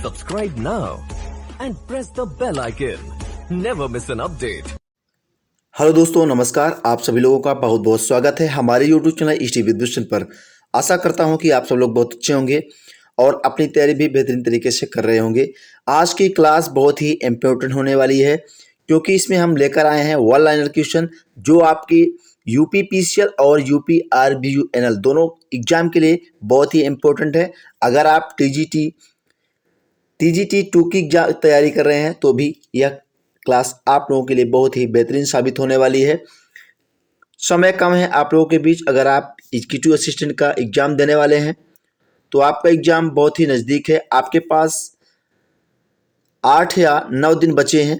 Subscribe now and press the bell icon. Never miss an update. Hello दोस्तों, नमस्कार। आप सभी लोगों का बहुत बहुत स्वागत है हमारे यूट्यूब चैनल ईटी विद्युषण पर। आशा करता हूं कि आप सब लोग बहुत अच्छे होंगे और अपनी तैयारी भी बेहतरीन तरीके से कर रहे होंगे। आज की क्लास बहुत ही इम्पोर्टेंट होने वाली है क्योंकि इसमें हम लेकर आए हैं वन लाइनर क्वेश्चन जो आपकी यूपीपीसीएल और यूपीआरबीयूएनएल दोनों एग्जाम के लिए बहुत ही इम्पोर्टेंट है। अगर आप टीजीटी 2 की तैयारी कर रहे हैं तो भी यह क्लास आप लोगों के लिए बहुत ही बेहतरीन साबित होने वाली है। समय कम है आप लोगों के बीच। अगर आप एग्जीक्यूटिव असिस्टेंट का एग्जाम देने वाले हैं तो आपका एग्जाम बहुत ही नज़दीक है। आपके पास 8 या 9 दिन बचे हैं।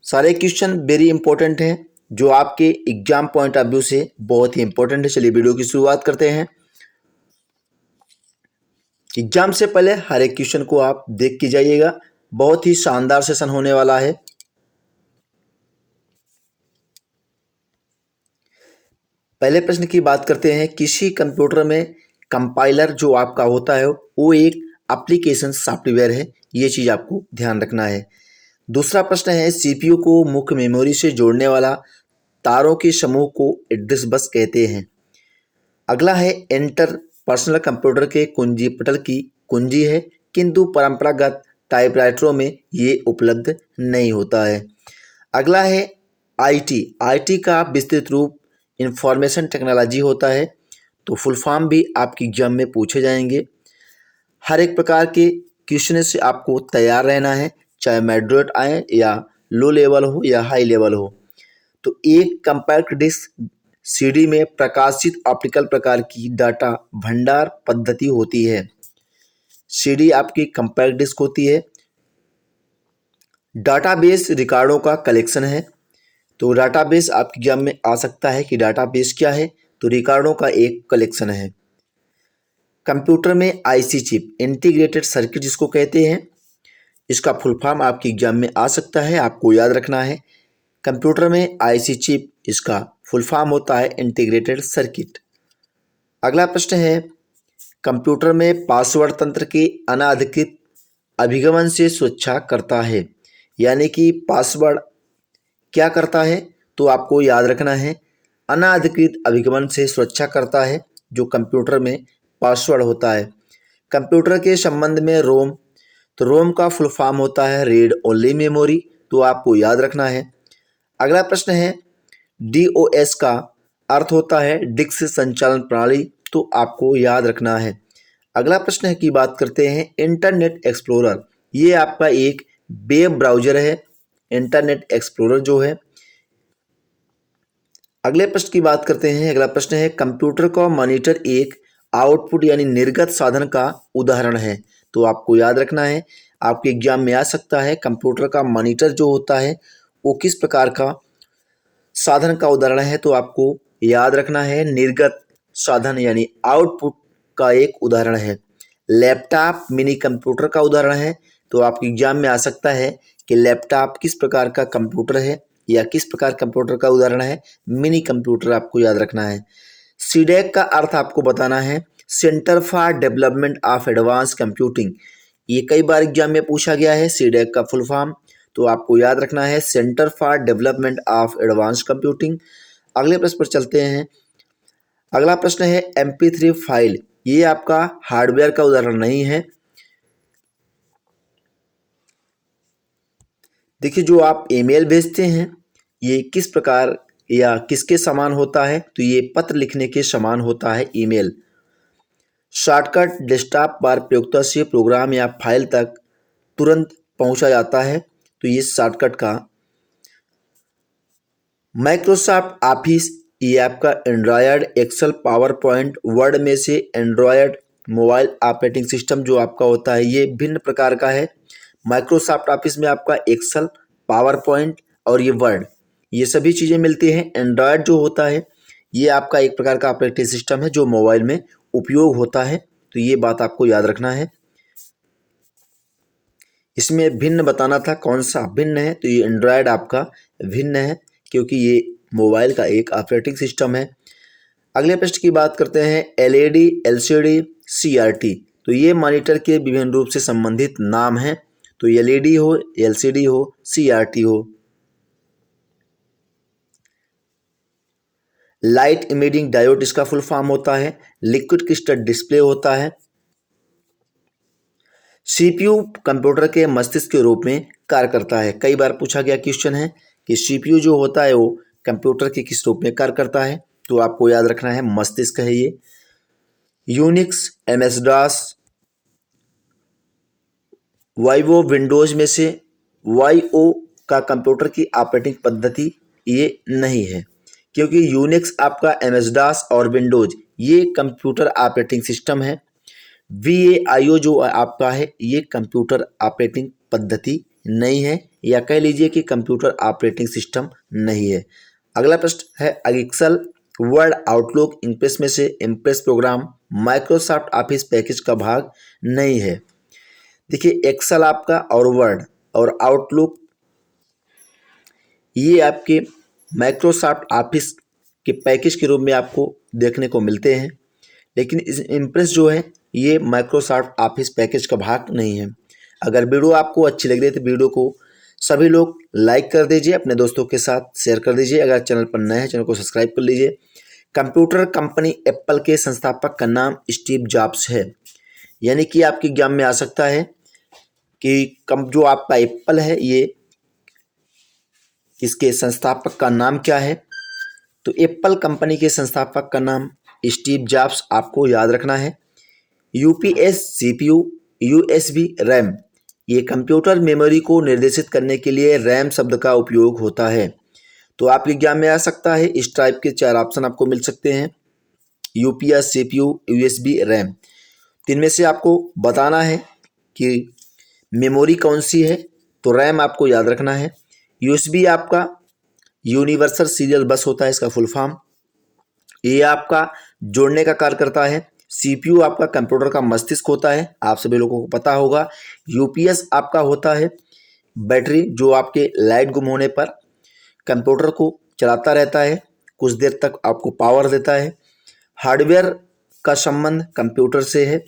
सारे क्वेश्चन वेरी इंपॉर्टेंट हैं जो आपके एग्जाम पॉइंट ऑफ व्यू से बहुत ही इंपॉर्टेंट है। चलिए वीडियो की शुरुआत करते हैं। एग्जाम से पहले हर एक क्वेश्चन को आप देख के जाइएगा। बहुत ही शानदार सेशन होने वाला है। पहले प्रश्न की बात करते हैं। किसी कंप्यूटर में कंपाइलर जो आपका होता है वो एक एप्लीकेशन सॉफ्टवेयर है, ये चीज़ आपको ध्यान रखना है। दूसरा प्रश्न है, सीपीयू को मुख्य मेमोरी से जोड़ने वाला तारों के समूह को एड्रेस बस कहते हैं। अगला है, एंटर पर्सनल कंप्यूटर के कुंजी पटल की कुंजी है किंतु परंपरागत टाइपराइटरों में ये उपलब्ध नहीं होता है। अगला है, आईटी का विस्तृत रूप इंफॉर्मेशन टेक्नोलॉजी होता है, तो फुल फॉर्म भी आपके एग्जाम में पूछे जाएंगे। हर एक प्रकार के क्वेश्चन से आपको तैयार रहना है, चाहे मॉडरेट आए या लो लेवल हो या हाई लेवल हो। तो एक कंपैक्ट डिस्क सीडी में प्रकाशित ऑप्टिकल प्रकार की डाटा भंडार पद्धति होती है। सीडी आपकी कंपैक्ट डिस्क होती है। डाटाबेस रिकॉर्डों का कलेक्शन है, तो डाटाबेस आपके एग्जाम में आ सकता है कि डाटाबेस क्या है, तो रिकॉर्डों का एक कलेक्शन है। कंप्यूटर में आईसी चिप इंटीग्रेटेड सर्किट जिसको कहते हैं, इसका फुल फॉर्म आपके एग्जाम में आ सकता है, आपको याद रखना है। कंप्यूटर में आईसी चिप, इसका फुल फॉर्म होता है इंटीग्रेटेड सर्किट। अगला प्रश्न है, कंप्यूटर में पासवर्ड तंत्र के अनाधिकृत अभिगमन से सुरक्षा करता है, यानी कि पासवर्ड क्या करता है, तो आपको याद रखना है अनाधिकृत अभिगमन से सुरक्षा करता है जो कंप्यूटर में पासवर्ड होता है। कंप्यूटर के संबंध में रोम, तो रोम का फुल फॉर्म होता है रीड ओनली मेमोरी, तो आपको याद रखना है। अगला प्रश्न है, डीओएस का अर्थ होता है डिस्क संचालन प्रणाली, तो आपको याद रखना है। अगला प्रश्न की बात करते हैं, इंटरनेट एक्सप्लोरर, ये आपका एक वेब ब्राउज़र है, इंटरनेट एक्सप्लोरर जो है। अगले प्रश्न की बात करते हैं। अगला प्रश्न है, कंप्यूटर का मॉनिटर एक आउटपुट यानी निर्गत साधन का उदाहरण है, तो आपको याद रखना है। आपके एग्जाम में आ सकता है कंप्यूटर का मॉनिटर जो होता है वो किस प्रकार का साधन का उदाहरण है, तो आपको याद रखना है निर्गत साधन यानी आउटपुट का एक उदाहरण है। लैपटॉप मिनी कंप्यूटर का उदाहरण है, तो आपके एग्जाम में आ सकता है कि लैपटॉप किस प्रकार का कंप्यूटर है या किस प्रकार कंप्यूटर का उदाहरण है, मिनी कंप्यूटर आपको याद रखना है। सीडेक का अर्थ आपको बताना है centre for development of advance computing, ये कई बार एग्जाम में पूछा गया है सीडेक का फुल फॉर्म, तो आपको याद रखना है centre for development of advance computing. अगले प्रश्न पर चलते हैं। अगला प्रश्न है, MP3 फाइल, ये आपका हार्डवेयर का उदाहरण नहीं है। देखिए, जो आप ईमेल भेजते हैं ये किस प्रकार या किसके समान होता है, तो ये पत्र लिखने के समान होता है ईमेल। शॉर्टकट डेस्कटॉप पर प्रयोगता से प्रोग्राम या फाइल तक तुरंत पहुंचा जाता है, तो ये शॉर्टकट का। माइक्रोसॉफ्ट ऑफिस, ये आपका Android, Excel, PowerPoint, Word में से एंड्रॉयड मोबाइल ऑपरेटिंग सिस्टम जो आपका होता है ये भिन्न प्रकार का है। माइक्रोसॉफ्ट ऑफिस में आपका एक्सेल, पावर पॉइंट और ये वर्ड, ये सभी चीज़ें मिलती हैं। एंड्रॉयड जो होता है ये आपका एक प्रकार का ऑपरेटिंग सिस्टम है जो मोबाइल में उपयोग होता है, तो ये बात आपको याद रखना है। इसमें भिन्न बताना था कौन सा भिन्न है, तो ये एंड्रॉयड आपका भिन्न है क्योंकि ये मोबाइल का एक ऑपरेटिंग सिस्टम है। अगले प्रश्न की बात करते हैं, LED, LCD, CRT, तो ये मॉनिटर के विभिन्न रूप से संबंधित नाम हैं। तो एलईडी हो, एलसीडी हो, सीआरटी हो। लाइट इमिटिंग डायोड इसका फुल फॉर्म होता है। लिक्विड क्रिस्टल डिस्प्ले होता है। सीपीयू कंप्यूटर के मस्तिष्क के रूप में कार्य करता है। कई बार पूछा गया क्वेश्चन है कि सीपीयू जो होता है वो कंप्यूटर के किस रूप में कार्य करता है, तो आपको याद रखना है मस्तिष्क है ये। यूनिक्स, एमएस डॉस, वाईओ, विंडोज में से वाईओ का कंप्यूटर की ऑपरेटिंग पद्धति ये नहीं है, क्योंकि यूनिक्स आपका, एमएस डॉस और विंडोज ये कंप्यूटर ऑपरेटिंग सिस्टम है। VAIO जो आपका है ये कंप्यूटर ऑपरेटिंग पद्धति नहीं है, या कह लीजिए कि कंप्यूटर ऑपरेटिंग सिस्टम नहीं है। अगला प्रश्न है एक्सेल, वर्ड, आउटलुक, इम्प्रेस में से Impress program Microsoft Office package का भाग नहीं है। देखिए एक्सेल आपका और वर्ड और आउटलुक ये आपके माइक्रोसॉफ्ट ऑफिस के पैकेज के रूप में आपको देखने को मिलते हैं, लेकिन इस इम्प्रेस जो है ये माइक्रोसॉफ्ट ऑफिस पैकेज का भाग नहीं है। अगर वीडियो आपको अच्छी लग रही है तो वीडियो को सभी लोग लाइक कर दीजिए, अपने दोस्तों के साथ शेयर कर दीजिए। अगर चैनल पर नए हैं चैनल को सब्सक्राइब कर लीजिए। कंप्यूटर कंपनी एप्पल के संस्थापक का नाम स्टीव जॉब्स है, यानी कि आपके ज्ञान में आ सकता है कि जो आपका एप्पल है ये इसके संस्थापक का नाम क्या है। तो एप्पल कंपनी के संस्थापक का नाम स्टीव जॉब्स आपको याद रखना है। यूपीएस, सीपीयू, यूएसबी, रैम ये कंप्यूटर मेमोरी को निर्देशित करने के लिए रैम शब्द का उपयोग होता है। तो आपके एग्जाम में आ सकता है इस टाइप के 4 ऑप्शन आपको मिल सकते हैं, यूपीएस, सीपीयू, यूएसबी, रैम। तो इनमें से आपको बताना है कि मेमोरी कौन सी है। तो रैम आपको याद रखना है। यूएसबी आपका यूनिवर्सल सीरियल बस होता है, इसका फुल फॉर्म। ये आपका जोड़ने का कार्य करता है। सीपीयू आपका कंप्यूटर का मस्तिष्क होता है, आप सभी लोगों को पता होगा। यूपीएस आपका होता है बैटरी, जो आपके लाइट गुम होने पर कंप्यूटर को चलाता रहता है, कुछ देर तक आपको पावर देता है। हार्डवेयर का संबंध कंप्यूटर से है।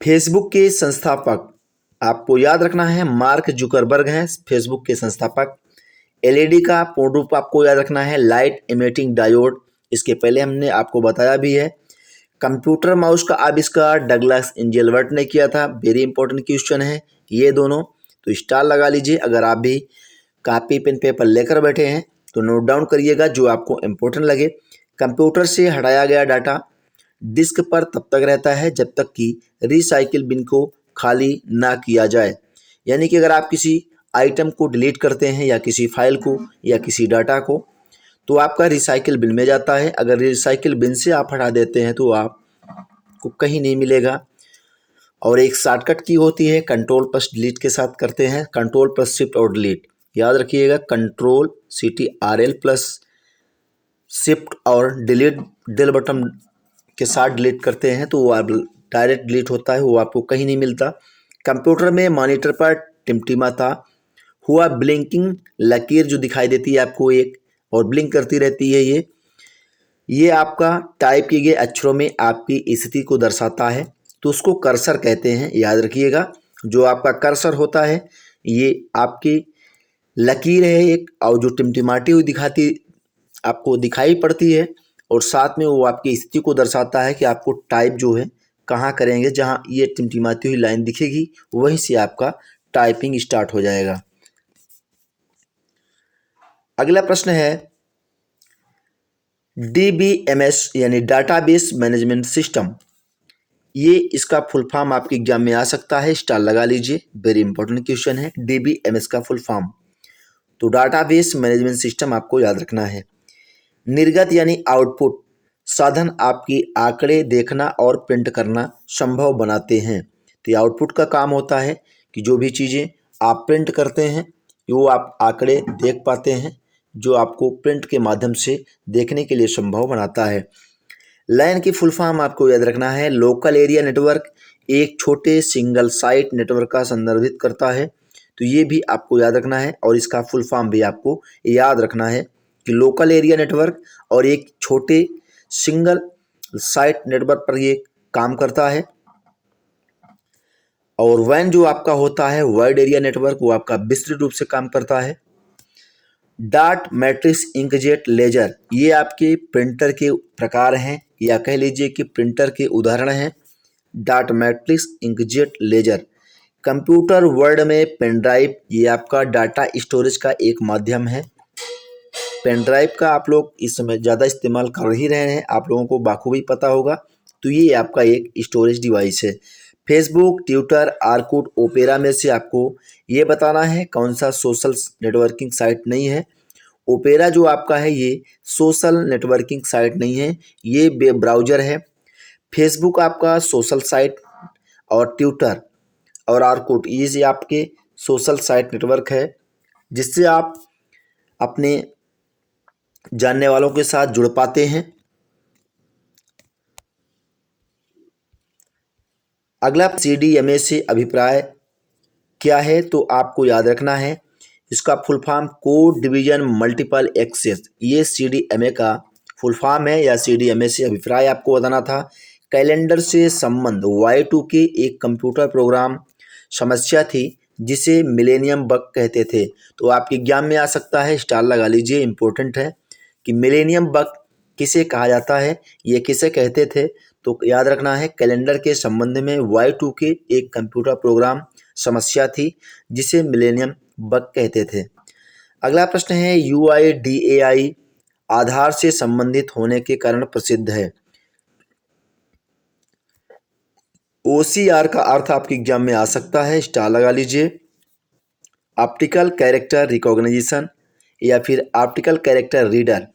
फेसबुक के संस्थापक आपको याद रखना है मार्क जुकरबर्ग हैं, फेसबुक के संस्थापक। एलईडी का पूर्ण रूप आपको याद रखना है लाइट इमिटिंग डायोड, इसके पहले हमने आपको बताया भी है। कंप्यूटर माउस का आविष्कार डगलस एंजेलबर्ट ने किया था, वेरी इंपॉर्टेंट क्वेश्चन है ये दोनों, तो स्टार लगा लीजिए। अगर आप भी कॉपी पेन पेपर लेकर बैठे हैं तो नोट डाउन करिएगा जो आपको इम्पोर्टेंट लगे। कंप्यूटर से हटाया गया डाटा डिस्क पर तब तक रहता है जब तक कि रिसाइकिल बिन को खाली ना किया जाए, यानी कि अगर आप किसी आइटम को डिलीट करते हैं या किसी फाइल को या किसी डाटा को, तो आपका रिसाइकिल बिन में जाता है। अगर रिसाइकिल बिन से आप हटा देते हैं तो आपको कहीं नहीं मिलेगा। और एक शॉर्टकट की होती है, कंट्रोल प्लस डिलीट के साथ करते हैं, कंट्रोल प्लस शिफ्ट और डिलीट, याद रखिएगा। कंट्रोल CTRL प्लस शिफ्ट और डिलीट डेल बटन के साथ डिलीट करते हैं तो वो आप डायरेक्ट डिलीट होता है, वो आपको कहीं नहीं मिलता। कंप्यूटर में मॉनिटर पर टिमटिमाता हुआ ब्लिंकिंग लकीर जो दिखाई देती है आपको एक, और ब्लिंक करती रहती है ये आपका टाइप किए गए अक्षरों में आपकी स्थिति को दर्शाता है, तो उसको कर्सर कहते हैं, याद रखिएगा। जो आपका कर्सर होता है ये आपकी लकीर है एक, और जो टिमटिमाती हुई आपको दिखाई पड़ती है, और साथ में वो आपकी स्थिति को दर्शाता है कि आपको टाइप जो है कहाँ करेंगे। जहाँ ये टिमटिमाती हुई लाइन दिखेगी वहीं से आपका टाइपिंग स्टार्ट हो जाएगा। अगला प्रश्न है DBMS यानी डाटाबेस मैनेजमेंट सिस्टम, ये इसका फुल फॉर्म आपके एग्जाम में आ सकता है, स्टार लगा लीजिए, वेरी इंपॉर्टेंट क्वेश्चन है। DBMS का फुल फॉर्म, तो डाटाबेस मैनेजमेंट सिस्टम आपको याद रखना है। निर्गत यानी आउटपुट साधन आपकी आंकड़े देखना और प्रिंट करना संभव बनाते हैं। तो ये आउटपुट का काम होता है कि जो भी चीज़ें आप प्रिंट करते हैं वो आप आंकड़े देख पाते हैं, जो आपको प्रिंट के माध्यम से देखने के लिए संभव बनाता है। लैन की फुल फॉर्म आपको याद रखना है लोकल एरिया नेटवर्क, एक छोटे सिंगल साइट नेटवर्क का संदर्भित करता है, तो ये भी आपको याद रखना है। और इसका फुल फॉर्म भी आपको याद रखना है कि लोकल एरिया नेटवर्क और एक छोटे सिंगल साइट नेटवर्क पर ये काम करता है। और वैन जो आपका होता है वाइड एरिया नेटवर्क, वो आपका विस्तृत रूप से काम करता है। डार्ट मैट्रिक्स इंकजेट लेजर, ये आपके प्रिंटर के प्रकार हैं या कह लीजिए कि प्रिंटर के उदाहरण हैं। डार्ट matrix inkjet laser computer world में पेन ड्राइव, ये आपका डाटा स्टोरेज का एक माध्यम है। पेन ड्राइव का आप लोग इस समय ज़्यादा इस्तेमाल कर ही रहे हैं, आप लोगों को बाखूबी पता होगा। तो ये आपका एक स्टोरेज डिवाइस है। फेसबुक, ट्विटर, आर्कुट, ओपेरा में से आपको ये बताना है कौन सा सोशल नेटवर्किंग साइट नहीं है। ओपेरा जो आपका है ये सोशल नेटवर्किंग साइट नहीं है, ये वेब ब्राउज़र है। फेसबुक आपका सोशल साइट और ट्विटर और आर्कुट ये आपके सोशल साइट नेटवर्क है, जिससे आप अपने जानने वालों के साथ जुड़ पाते हैं। अगला CDMA से अभिप्राय क्या है, तो आपको याद रखना है इसका full form code division multiple access, ये CDMA का फुल फॉर्म है या CDMA से अभिप्राय आपको बताना था। कैलेंडर से संबंध Y2K एक कंप्यूटर प्रोग्राम समस्या थी जिसे मिलेनियम बग कहते थे। तो आपके एग्जाम में आ सकता है, स्टार लगा लीजिए, इंपॉर्टेंट है कि मिलेनियम बग किसे कहा जाता है, ये किसे कहते थे। तो याद रखना है कैलेंडर के संबंध में Y2K एक कंप्यूटर प्रोग्राम समस्या थी जिसे मिलेनियम बग कहते थे। अगला प्रश्न है UIDAI आधार से संबंधित होने के कारण प्रसिद्ध है। OCR का अर्थ आपके एग्जाम में आ सकता है, स्टार लगा लीजिए। ऑप्टिकल कैरेक्टर रिकॉग्निशन या फिर ऑप्टिकल कैरेक्टर रीडर,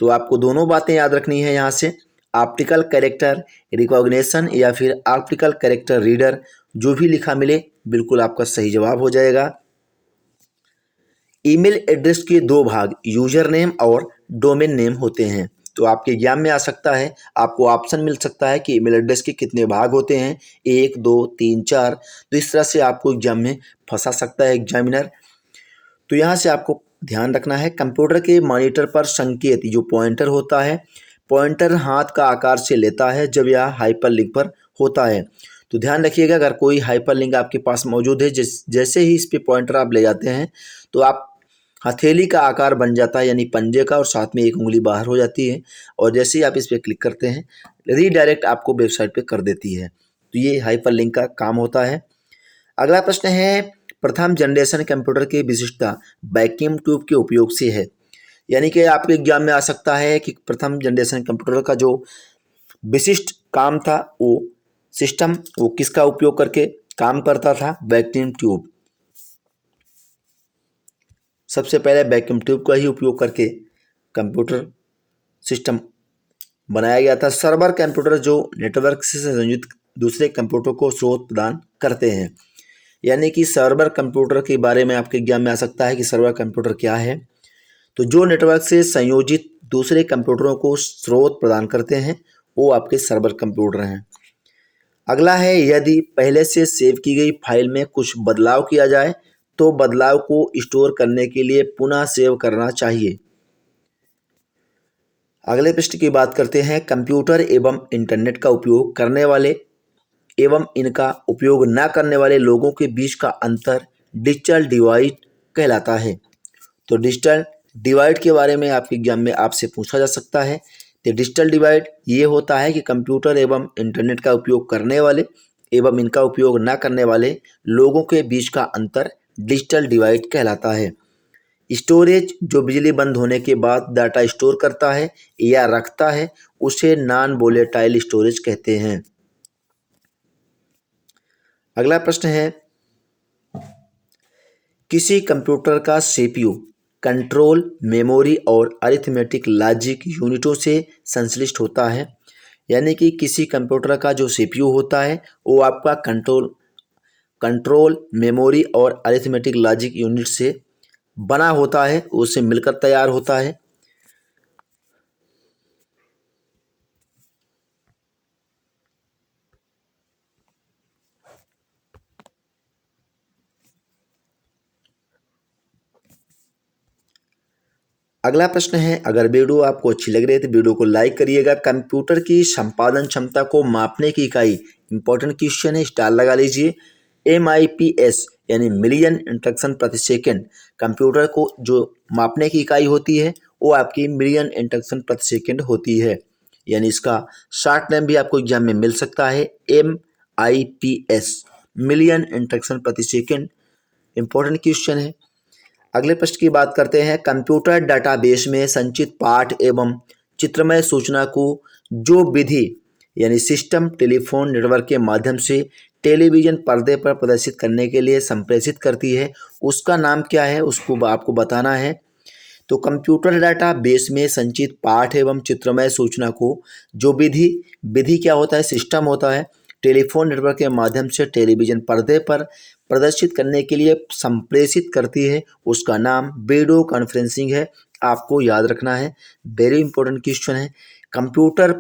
तो आपको दोनों बातें याद रखनी है यहाँ से। ऑप्टिकल कैरेक्टर रिकॉग्निशन या फिर ऑप्टिकल कैरेक्टर रीडर, जो भी लिखा मिले बिल्कुल आपका सही जवाब हो जाएगा। ईमेल एड्रेस के दो भाग यूजर नेम और डोमेन नेम होते हैं। तो आपके एग्जाम में आ सकता है, आपको ऑप्शन मिल सकता है कि ईमेल एड्रेस के कितने भाग होते हैं, 1 2 3 4। तो इस तरह से आपको एग्जाम में फंसा सकता है एग्जामिनर। तो यहाँ से आपको ध्यान रखना है कंप्यूटर के मॉनिटर पर संकेत जो पॉइंटर होता है, पॉइंटर हाथ का आकार से लेता है जब यह हाइपरलिंक पर होता है। तो ध्यान रखिएगा अगर कोई हाइपरलिंक आपके पास मौजूद है, जैसे ही इस पे पॉइंटर आप ले जाते हैं तो आप हथेली का आकार बन जाता है यानी पंजे का, और साथ में एक उंगली बाहर हो जाती है, और जैसे ही आप इस पर क्लिक करते हैं रीडायरेक्ट आपको वेबसाइट पे कर देती है। तो ये हाइपरलिंक का काम होता है। अगला प्रश्न है प्रथम जनरेशन कंप्यूटर की विशिष्टता वैक्यूम ट्यूब के उपयोग से है। यानी कि आपके एग्जाम में आ सकता है कि प्रथम जनरेशन कंप्यूटर का जो विशिष्ट काम था वो सिस्टम वो किसका उपयोग करके काम करता था, वैक्यूम ट्यूब। सबसे पहले वैक्यूम ट्यूब का ही उपयोग करके कंप्यूटर सिस्टम बनाया गया था। सर्वर कंप्यूटर जो नेटवर्क से संयुक्त दूसरे कंप्यूटर को स्रोत प्रदान करते हैं। यानी कि सर्वर कंप्यूटर के बारे में आपके एग्जाम में आ सकता है कि सर्वर कंप्यूटर क्या है, तो जो नेटवर्क से संयोजित दूसरे कंप्यूटरों को स्रोत प्रदान करते हैं वो आपके सर्वर कंप्यूटर हैं। अगला है यदि पहले से सेव की गई फाइल में कुछ बदलाव किया जाए तो बदलाव को स्टोर करने के लिए पुनः सेव करना चाहिए। अगले प्रश्न की बात करते हैं कंप्यूटर एवं इंटरनेट का उपयोग करने वाले एवं इनका उपयोग न करने वाले लोगों के बीच का अंतर डिजिटल डिवाइड कहलाता है। तो डिजिटल डिवाइड के बारे में आपके एग्जाम में आपसे पूछा जा सकता है। तो डिजिटल डिवाइड ये होता है कि कंप्यूटर एवं इंटरनेट का उपयोग करने वाले एवं इनका उपयोग न करने वाले लोगों के बीच का अंतर डिजिटल डिवाइड कहलाता है। स्टोरेज जो बिजली बंद होने के बाद डाटा स्टोर करता है या रखता है उसे नॉन वोलेटाइल स्टोरेज कहते हैं। अगला प्रश्न है किसी कंप्यूटर का CPU कंट्रोल मेमोरी और अरिथमेटिक लॉजिक यूनिटों से संश्लिष्ट होता है। यानी कि किसी कंप्यूटर का जो CPU होता है वो आपका कंट्रोल मेमोरी और अरिथमेटिक लॉजिक यूनिट से बना होता है, उससे मिलकर तैयार होता है। अगला प्रश्न है, अगर वीडियो आपको अच्छी लग रही है तो वीडियो को लाइक करिएगा। कंप्यूटर की संपादन क्षमता को मापने की इकाई, इंपॉर्टेंट क्वेश्चन है, स्टार लगा लीजिए। MIPS यानी मिलियन इंस्ट्रक्शन प्रति सेकेंड। कंप्यूटर को जो मापने की इकाई होती है वो आपकी मिलियन इंस्ट्रक्शन प्रति सेकेंड होती है, यानी इसका शॉर्ट नेम भी आपको एग्जाम में मिल सकता है, MIPS, मिलियन इंस्ट्रक्शन प्रति सेकेंड। इंपॉर्टेंट क्वेश्चन है। अगले प्रश्न की बात करते हैं, कंप्यूटर डाटाबेस में संचित पाठ एवं चित्रमय सूचना को जो विधि यानी सिस्टम टेलीफोन नेटवर्क के माध्यम से टेलीविजन पर्दे पर प्रदर्शित करने के लिए संप्रेषित करती है, उसका नाम क्या है, उसको आपको बताना है। तो कंप्यूटर डाटा बेस में संचित पाठ एवं चित्रमय सूचना को जो विधि क्या होता है, सिस्टम होता है, टेलीफोन नेटवर्क के माध्यम से टेलीविजन पर्दे पर प्रदर्शित करने के लिए संप्रेषित करती है, उसका नाम वीडियो कॉन्फ्रेंसिंग है। आपको याद रखना है, वेरी इंपॉर्टेंट क्वेश्चन है। कंप्यूटर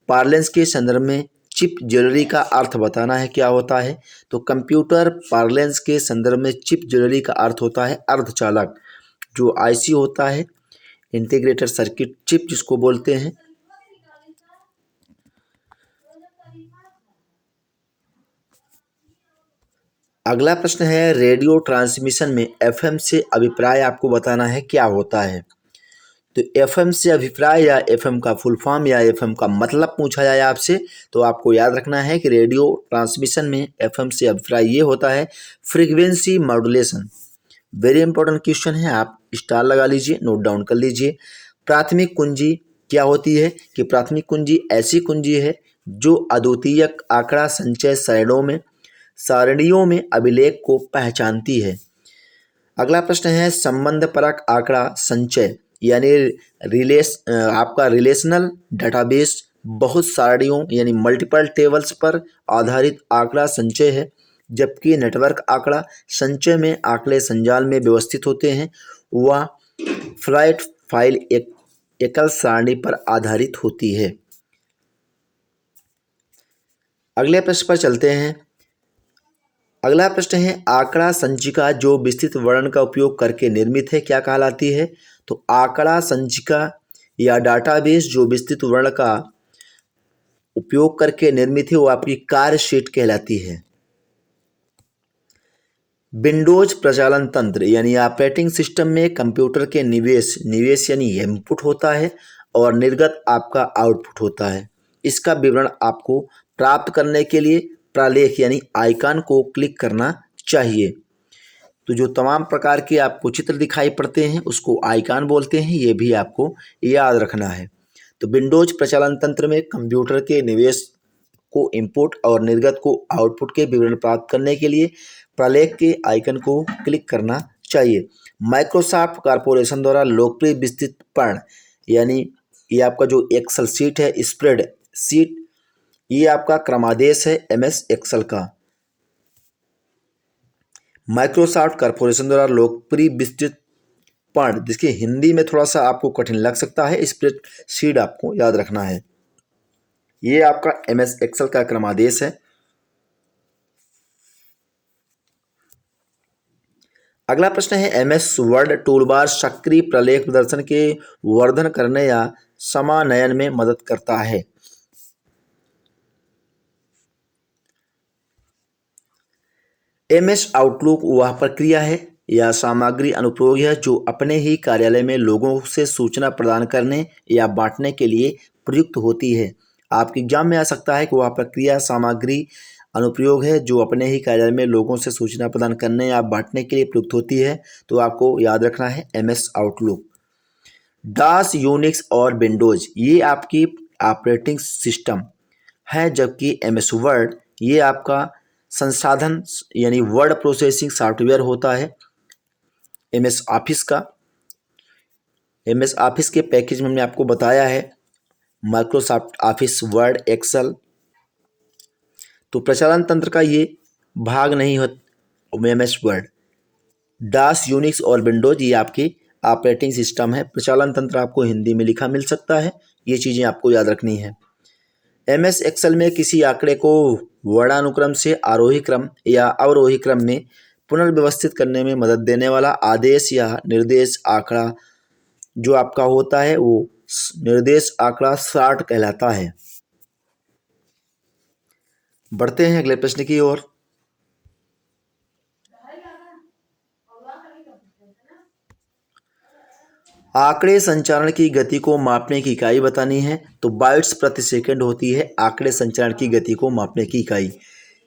पार्लेंस के संदर्भ में चिप ज्वेलरी का अर्थ बताना है, क्या होता है। तो कंप्यूटर पार्लेंस के संदर्भ में चिप ज्वेलरी का अर्थ होता है अर्धचालक, जो IC होता है, इंटीग्रेटेड सर्किट चिप जिसको बोलते हैं। अगला प्रश्न है, रेडियो ट्रांसमिशन में FM से अभिप्राय आपको बताना है, क्या होता है। तो FM से अभिप्राय या FM का फुल फॉर्म या FM का मतलब पूछा जाए आपसे, तो आपको याद रखना है कि रेडियो ट्रांसमिशन में FM से अभिप्राय ये होता है frequency modulation. Very important question है, आप स्टार लगा लीजिए, नोट डाउन कर लीजिए। प्राथमिक कुंजी क्या होती है, कि प्राथमिक कुंजी ऐसी कुंजी है जो अद्वितीयक आंकड़ा संचय सारणियों में अभिलेख को पहचानती है। अगला प्रश्न है, संबंधपरक आंकड़ा संचय यानी आपका रिलेशनल डाटाबेस बहुत सारणियों यानी मल्टीपल टेबल्स पर आधारित आंकड़ा संचय है, जबकि नेटवर्क आंकड़ा संचय में आंकड़े संजाल में व्यवस्थित होते हैं, वह फ्लाइट फाइल एकल सारणी पर आधारित होती है। अगले प्रश्न पर चलते हैं। अगला प्रश्न है, आंकड़ा संचिका जो विस्तृत वर्णन का उपयोग करके निर्मित है, क्या कहलाती है। तो आंकड़ा संचिका या डाटाबेस जो विस्तृत वर्णन का उपयोग करके निर्मित है वो आपकी कार्य शीट कहलाती है। विंडोज प्रचालन तंत्र यानी ऑपरेटिंग सिस्टम में कंप्यूटर के निवेश यानी इनपुट होता है और निर्गत आपका आउटपुट होता है। इसका विवरण आपको प्राप्त करने के लिए प्रलेख यानी आइकन को क्लिक करना चाहिए। तो जो तमाम प्रकार के आपको चित्र दिखाई पड़ते हैं उसको आइकन बोलते हैं, ये भी आपको याद रखना है। तो विंडोज प्रचालन तंत्र में कंप्यूटर के निवेश को इनपुट और निर्गत को आउटपुट के विवरण प्राप्त करने के लिए प्रलेख के आइकन को क्लिक करना चाहिए। माइक्रोसॉफ्ट कॉरपोरेशन द्वारा लोकप्रिय विस्तृतकरण यानी ये आपका जो एक्सेल सीट है, स्प्रेड सीट, ये आपका क्रमादेश है MS एक्सेल का। माइक्रोसॉफ्ट कॉरपोरेशन द्वारा लोकप्रिय विस्तृतकरण, जिसकी हिंदी में थोड़ा सा आपको कठिन लग सकता है, स्प्रेड शीट आपको याद रखना है। ये आपका MS एक्सेल का क्रमादेश है। अगला प्रश्न है, MS वर्ड टूलबार सक्रिय प्रलेख प्रदर्शन के वर्धन करने या समानयन में मदद करता है। MS आउटलुक वह प्रक्रिया है या सामग्री अनुप्रयोग है जो अपने ही कार्यालय में लोगों से सूचना प्रदान करने या बांटने के लिए प्रयुक्त होती है। आपके एग्जाम में आ सकता है कि वह प्रक्रिया सामग्री अनुप्रयोग है जो अपने ही कार्यालय में लोगों से सूचना प्रदान करने या बांटने के लिए प्रयुक्त होती है। तो आपको याद रखना है MS आउटलुक। DOS, यूनिक्स और विंडोज ये आपकी ऑपरेटिंग सिस्टम है, जबकि MS वर्ड ये आपका संसाधन यानी वर्ड प्रोसेसिंग सॉफ्टवेयर होता है। MS ऑफिस का, MS ऑफिस के पैकेज में हमने आपको बताया है माइक्रोसॉफ्ट ऑफिस, वर्ड, एक्सेल। तो प्रचालन तंत्र का ये भाग नहीं हो MS वर्ड। DOS, यूनिक्स और विंडोज ये आपकी ऑपरेटिंग सिस्टम है। प्रचालन तंत्र आपको हिंदी में लिखा मिल सकता है, ये चीज़ें आपको याद रखनी है। MS एक्सेल में किसी आंकड़े को वर्णानुक्रम से आरोही क्रम या अवरोही क्रम में पुनर्व्यवस्थित करने में मदद देने वाला आदेश या निर्देश आंकड़ा जो आपका होता है वो निर्देश आंकड़ा 60 कहलाता है। बढ़ते हैं अगले प्रश्न की ओर। आंकड़े संचारण की गति को मापने की इकाई बतानी है, तो बाइट्स प्रति सेकंड होती है आंकड़े संचारण की गति को मापने की इकाई।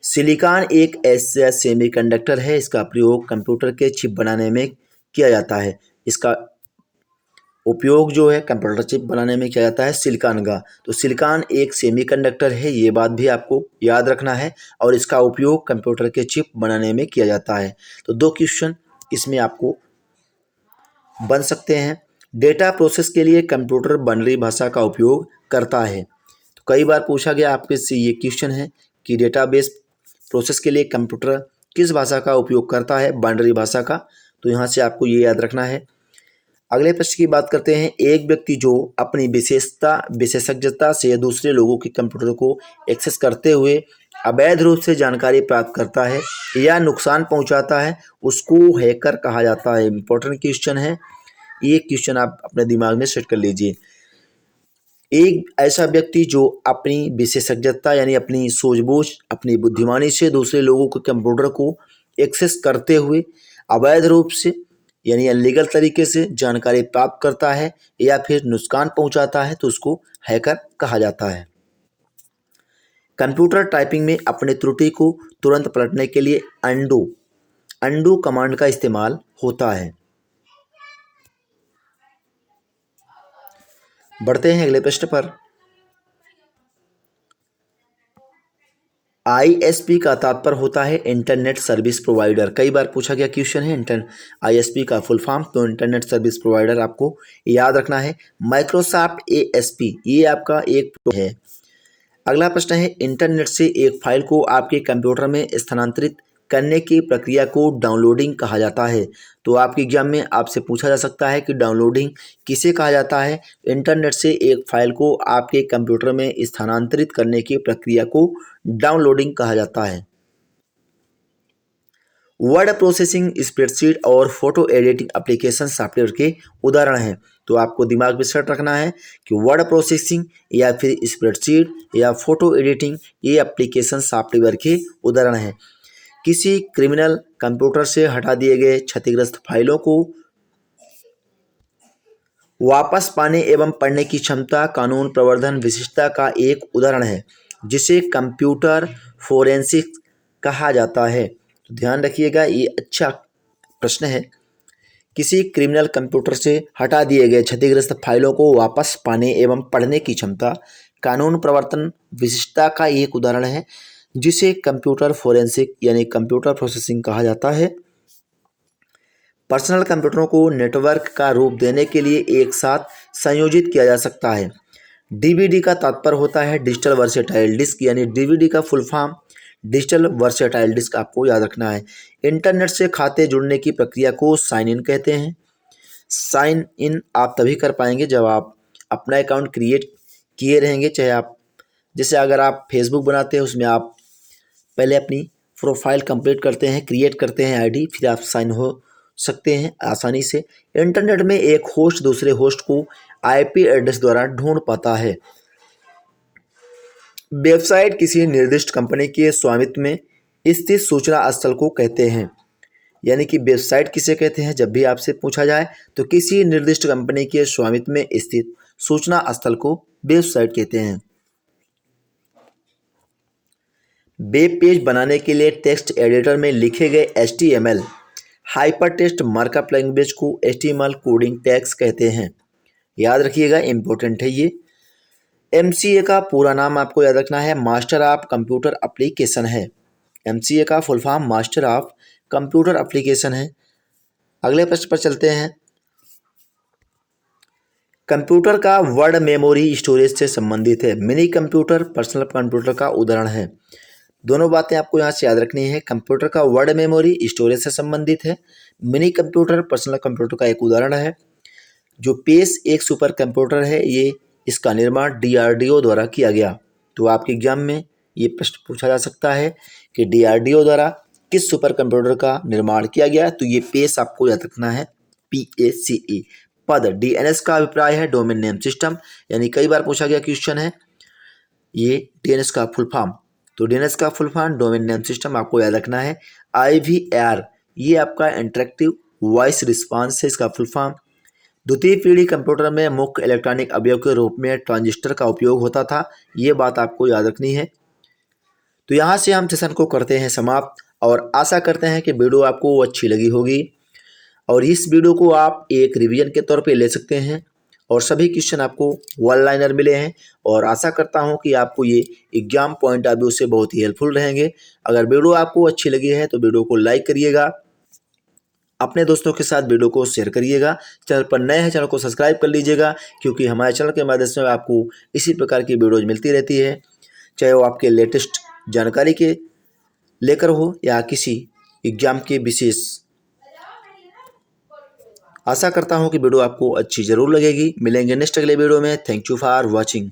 सिलिकॉन एक ऐसा सेमीकंडक्टर है, इसका प्रयोग कंप्यूटर के चिप बनाने में किया जाता है। इसका उपयोग जो है कंप्यूटर चिप बनाने में किया जाता है सिलिकॉन का। तो सिलिकॉन एक सेमीकंडक्टर है, ये बात भी आपको याद रखना है, और इसका उपयोग कंप्यूटर के चिप बनाने में किया जाता है। तो 2 क्वेश्चन इसमें आपको बन सकते हैं। डेटा प्रोसेस के लिए कंप्यूटर बाइनरी भाषा का उपयोग करता है। तो कई बार पूछा गया आपके से ये क्वेश्चन है कि डेटाबेस प्रोसेस के लिए कंप्यूटर किस भाषा का उपयोग करता है, बाइनरी भाषा का। तो यहाँ से आपको ये याद रखना है। अगले प्रश्न की बात करते हैं। एक व्यक्ति जो अपनी विशेषज्ञता से दूसरे लोगों के कंप्यूटर को एक्सेस करते हुए अवैध रूप से जानकारी प्राप्त करता है या नुकसान पहुंचाता है, उसको हैकर कहा जाता है। इंपॉर्टेंट क्वेश्चन है, ये क्वेश्चन आप अपने दिमाग में सेट कर लीजिए। एक ऐसा व्यक्ति जो अपनी विशेषज्ञता यानी अपनी सूझबूझ, अपनी बुद्धिमानी से दूसरे लोगों के कंप्यूटर को एक्सेस करते हुए अवैध रूप से यानी अनलीगल तरीके से जानकारी प्राप्त करता है या फिर नुकसान पहुंचाता है, तो उसको हैकर कहा जाता है। कंप्यूटर टाइपिंग में अपने त्रुटि को तुरंत पलटने के लिए अंडू कमांड का इस्तेमाल होता है। बढ़ते हैं अगले प्रश्न पर। ISP का तात्पर्य होता है इंटरनेट सर्विस प्रोवाइडर। कई बार पूछा गया क्वेश्चन है ISP का फुल फॉर्म, तो इंटरनेट सर्विस प्रोवाइडर आपको याद रखना है। माइक्रोसॉफ्ट ASP ये आपका एक है। अगला प्रश्न है, इंटरनेट से एक फाइल को आपके कंप्यूटर में स्थानांतरित करने की प्रक्रिया को डाउनलोडिंग कहा जाता है। तो आपके एग्जाम में आपसे पूछा जा सकता है कि डाउनलोडिंग किसे कहा जाता है। इंटरनेट से एक फाइल को आपके कंप्यूटर में स्थानांतरित करने की प्रक्रिया को डाउनलोडिंग कहा जाता है। वर्ड प्रोसेसिंग, स्प्रेडशीट और फोटो एडिटिंग एप्लीकेशन सॉफ्टवेयर के उदाहरण हैं। तो आपको दिमाग में सेट रखना है कि वर्ड प्रोसेसिंग या फिर स्प्रेडशीट या फोटो एडिटिंग ये एप्लीकेशन सॉफ्टवेयर के उदाहरण हैं। किसी क्रिमिनल कंप्यूटर से हटा दिए गए क्षतिग्रस्त फाइलों को वापस पाने एवं पढ़ने की क्षमता कानून प्रवर्धन विशिष्टता का एक उदाहरण है, जिसे कंप्यूटर फोरेंसिक्स कहा जाता है। तो ध्यान रखिएगा, ये अच्छा प्रश्न है। किसी क्रिमिनल कंप्यूटर से हटा दिए गए क्षतिग्रस्त फाइलों को वापस पाने एवं पढ़ने की क्षमता कानून प्रवर्तन विशिष्टता का एक उदाहरण है, जिसे कंप्यूटर फोरेंसिक यानी कंप्यूटर प्रोसेसिंग कहा जाता है। पर्सनल कंप्यूटरों को नेटवर्क का रूप देने के लिए एक साथ संयोजित किया जा सकता है। DVD का तात्पर्य होता है डिजिटल वर्सेटाइल डिस्क, यानी DVD का full form digital versatile disc आपको याद रखना है। इंटरनेट से खाते जुड़ने की प्रक्रिया को साइन इन कहते हैं। साइन इन आप तभी कर पाएंगे जब आप अपना अकाउंट क्रिएट किए रहेंगे। चाहे आप जैसे अगर आप फेसबुक बनाते हैं, उसमें आप पहले अपनी प्रोफाइल कंप्लीट करते हैं, क्रिएट करते हैं ID, फिर आप साइन हो सकते हैं आसानी से। इंटरनेट में एक होस्ट दूसरे होस्ट को IP एड्रेस द्वारा ढूंढ पाता है। वेबसाइट किसी निर्दिष्ट कंपनी के स्वामित्व में स्थित सूचना स्थल को कहते हैं। यानी कि वेबसाइट किसे कहते हैं, जब भी आपसे पूछा जाए तो किसी निर्दिष्ट कंपनी के स्वामित्व में स्थित सूचना स्थल को वेबसाइट कहते हैं। वेब पेज बनाने के लिए टेक्स्ट एडिटर में लिखे गए HTML हाइपरटेक्स्ट मार्कअप लैंग्वेज को HTML कोडिंग टैग्स कहते हैं। याद रखिएगा, इंपॉर्टेंट है ये। MCA का पूरा नाम आपको याद रखना है, मास्टर ऑफ कंप्यूटर एप्लीकेशन है। MCA का full form master of computer application है। अगले प्रश्न पर चलते हैं। कंप्यूटर का वर्ड मेमोरी स्टोरेज से संबंधित है। मिनी कंप्यूटर पर्सनल कंप्यूटर का उदाहरण है। दोनों बातें आपको यहाँ से याद रखनी है। कंप्यूटर का वर्ड मेमोरी स्टोरेज से संबंधित है। मिनी कंप्यूटर पर्सनल कंप्यूटर का एक उदाहरण है। जो पेस एक सुपर कंप्यूटर है, ये इसका निर्माण DRDO द्वारा किया गया। तो आपके एग्जाम में ये प्रश्न पूछा जा सकता है कि DRDO द्वारा किस सुपर कंप्यूटर का निर्माण किया गया। तो ये पेस आपको याद रखना है, PACE पद। डीएनएस का अभिप्राय है डोमेन नेम सिस्टम, यानी कई बार पूछा गया क्वेश्चन है ये डीएनएस का फुल फॉर्म। तो डीएनएस का full form domain name system आपको याद रखना है। IVR ये आपका इंटरेक्टिव वॉइस रिस्पांस है, इसका फुल फॉर्म। द्वितीय पीढ़ी कंप्यूटर में मुख्य इलेक्ट्रॉनिक अवयव के रूप में ट्रांजिस्टर का उपयोग होता था, ये बात आपको याद रखनी है। तो यहाँ से हम सेशन को करते हैं समाप्त और आशा करते हैं कि वीडियो आपको अच्छी लगी होगी और इस वीडियो को आप एक रिवीजन के तौर पे ले सकते हैं और सभी क्वेश्चन आपको वन लाइनर मिले हैं और आशा करता हूं कि आपको ये एग्जाम पॉइंट ऑफ व्यू से बहुत ही हेल्पफुल रहेंगे। अगर वीडियो आपको अच्छी लगी है तो वीडियो को लाइक करिएगा, अपने दोस्तों के साथ वीडियो को शेयर करिएगा। चैनल पर नए हैं चैनल को सब्सक्राइब कर लीजिएगा, क्योंकि हमारे चैनल के माध्यम से आपको इसी प्रकार की वीडियोज मिलती रहती है, चाहे वो आपके लेटेस्ट जानकारी के लेकर हो या किसी एग्जाम के विशेष। आशा करता हूं कि वीडियो आपको अच्छी ज़रूर लगेगी। मिलेंगे नेक्स्ट अगले वीडियो में। Thank you for watching.